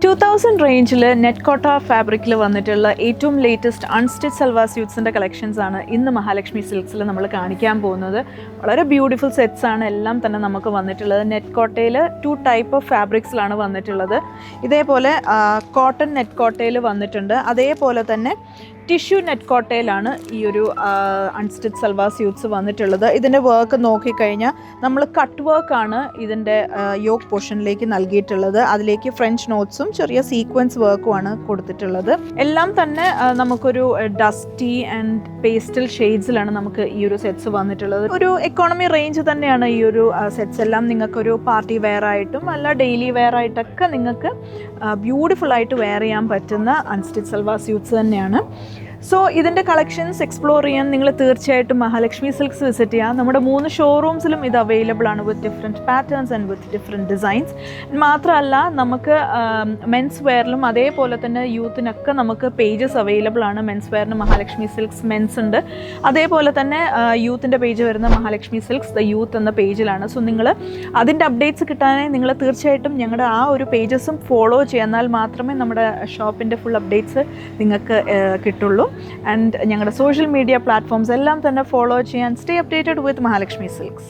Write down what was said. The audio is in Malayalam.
2000 റേഞ്ചിൽ നെറ്റ് കോട്ട ഫാബ്രിക്കിൽ വന്നിട്ടുള്ള ഏറ്റവും ലേറ്റസ്റ്റ് അൺസ്റ്റിച്ച് സൽവാർ സ്യൂട്ട്സിൻ്റെ കളക്ഷൻസ് ആണ് ഇന്ന് മഹാലക്ഷ്മി സിൽക്സിൽ നമ്മൾ കാണിക്കാൻ പോകുന്നത്. വളരെ ബ്യൂട്ടിഫുൾ സെറ്റ്സ് ആണ് എല്ലാം തന്നെ നമുക്ക് വന്നിട്ടുള്ളത്. നെറ്റ് കോട്ടയിൽ 2 ടൈപ്പ് ഓഫ് ഫാബ്രിക്സിലാണ് വന്നിട്ടുള്ളത്. ഇതേപോലെ കോട്ടൺ നെറ്റ് കോട്ടയിൽ വന്നിട്ടുണ്ട്. അതേപോലെ തന്നെ ടിഷ്യൂ നെറ്റ് കോട്ടയിലാണ് ഈ ഒരു അൺസ്റ്റിച്ച് സൽവാർ സ്യൂട്ട്സ് വന്നിട്ടുള്ളത്. ഇതിൻ്റെ വർക്ക് നോക്കിക്കഴിഞ്ഞാൽ നമ്മൾ കട്ട് വർക്കാണ് ഇതിൻ്റെ യോക്ക് പോർഷനിലേക്ക് നൽകിയിട്ടുള്ളത്. അതിലേക്ക് ഫ്രഞ്ച് നോട്ട്സും ചെറിയ സീക്വൻസ് വർക്കുമാണ് കൊടുത്തിട്ടുള്ളത്. എല്ലാം തന്നെ നമുക്കൊരു ഡസ്റ്റി ആൻഡ് പേസ്റ്റൽ ഷെയ്ഡ്സിലാണ് നമുക്ക് ഈ ഒരു സെറ്റ്സ് വന്നിട്ടുള്ളത്. ഒരു എക്കോണമി റേഞ്ച് തന്നെയാണ് ഈ ഒരു സെറ്റ്സ് എല്ലാം. നിങ്ങൾക്കൊരു പാർട്ടി വെയർ ആയിട്ടും അല്ല ഡെയിലി വെയർ ആയിട്ടൊക്കെ നിങ്ങൾക്ക് ബ്യൂട്ടിഫുൾ ആയിട്ട് വെയർ ചെയ്യാൻ പറ്റുന്ന അൺസ്റ്റിച്ച് സൽവാർ സ്യൂട്ട്സ് തന്നെയാണ്. സോ ഇതിൻ്റെ കളക്ഷൻസ് എക്സ്പ്ലോർ ചെയ്യാൻ നിങ്ങൾ തീർച്ചയായിട്ടും മഹാലക്ഷ്മി സിൽക്സ് വിസിറ്റ് ചെയ്യുക. നമ്മുടെ 3 ഷോറൂംസിലും ഇത് അവൈലബിൾ ആണ് with different patterns and with different designs. മാത്രമല്ല നമുക്ക് മെൻസ് വെയറിലും അതേപോലെ തന്നെ യൂത്തിനൊക്കെ നമുക്ക് പേജസ് അവൈലബിൾ ആണ്. മെൻസ് വെയറിന് മഹാലക്ഷ്മി സിൽക്സ് മെൻസ് ഉണ്ട്. അതേപോലെ തന്നെ യൂത്തിൻ്റെ പേജ് വരുന്ന മഹാലക്ഷ്മി സിൽക്സ് ദ യൂത്ത് എന്ന പേജിലാണ്. സോ നിങ്ങൾ അതിൻ്റെ അപ്ഡേറ്റ്സ് കിട്ടാനായി നിങ്ങൾ തീർച്ചയായിട്ടും ഞങ്ങളുടെ ആ ഒരു പേജസും ഫോളോ ചെയ്യാൽ മാത്രമേ നമ്മുടെ ഷോപ്പിൻ്റെ ഫുൾ അപ്ഡേറ്റ്സ് നിങ്ങൾക്ക് കിട്ടുള്ളൂ. ആൻഡ് ഞങ്ങളുടെ സോഷ്യൽ മീഡിയ പ്ലാറ്റ്ഫോംസ് എല്ലാം തന്നെ ഫോളോ ചെയ്യാൻ സ്റ്റേ അപ്ഡേറ്റഡ് വിത്ത് മഹാലക്ഷ്മി സിൽക്സ്.